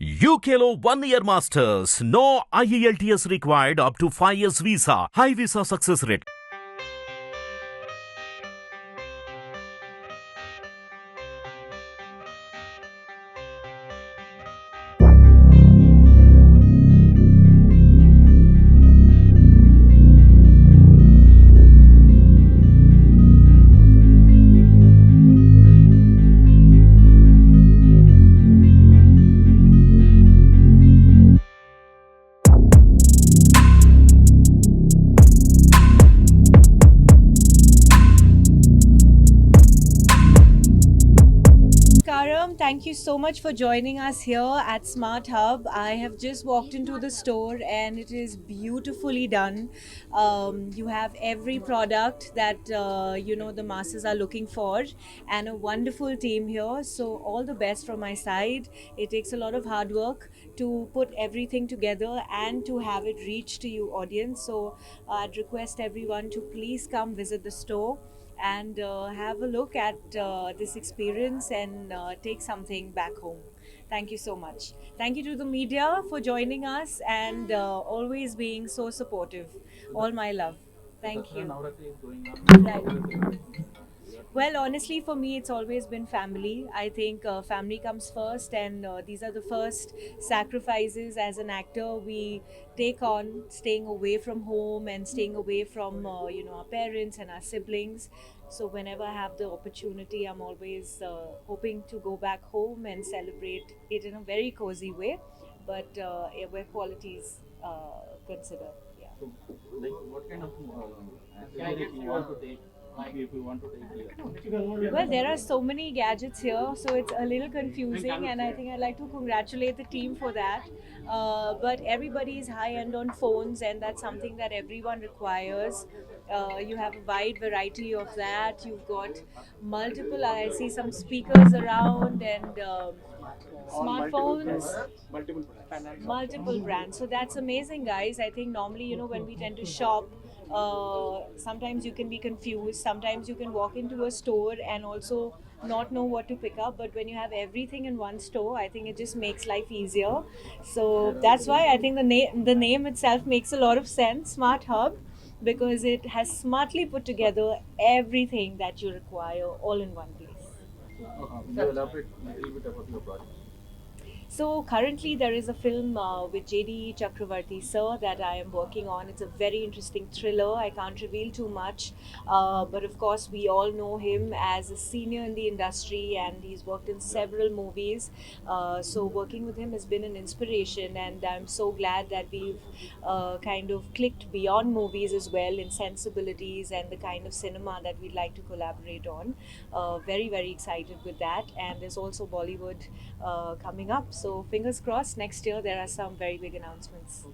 UKLO 1 year masters. No IELTS required up to 5 years visa. High visa success rate. Karam, thank you so much for joining us here at Smart Hub. I have just walked into the store and it is beautifully done. You have every product that the masses are looking for, and a wonderful team here. So all the best from my side. It takes a lot of hard work to put everything together and to have it reach to you audience. So I'd request everyone to please come visit the store and have a look at this experience and take something back home. Thank you so much. Thank you to the media for joining us and always being so supportive. All my love. Thank you. Right. Well, honestly, for me, it's always been family. I think family comes first, and these are the first sacrifices as an actor we take on, staying away from home and staying away from our parents and our siblings. So whenever I have the opportunity, I'm always hoping to go back home and celebrate it in a very cozy way, but where qualities considered. Yeah. So, like, what kind of activity you want to take? If you want to take here. Well, there are so many gadgets here, so it's a little confusing, and I think I'd like to congratulate the team for that. But everybody is high end on phones, and that's something that everyone requires. You have a wide variety of that. You've got multiple, I see some speakers around, and smartphones, multiple brands. So that's amazing, guys. I think normally, when we tend to shop, sometimes you can be confused. Sometimes you can walk into a store and also not know what to pick up. But when you have everything in one store, I think it just makes life easier. So that's why I think the name itself makes a lot of sense, Smart Hub, because it has smartly put together everything that you require all in one place. You elaborate a little bit about your project. So currently there is a film with JD Chakravarti sir that I am working on. It's a very interesting thriller. I can't reveal too much, but of course we all know him as a senior in the industry and he's worked in several movies. So working with him has been an inspiration, and I'm so glad that we've kind of clicked beyond movies as well in sensibilities and the kind of cinema that we'd like to collaborate on. Very excited with that, and there's also Bollywood coming up. So fingers crossed, next year there are some very big announcements.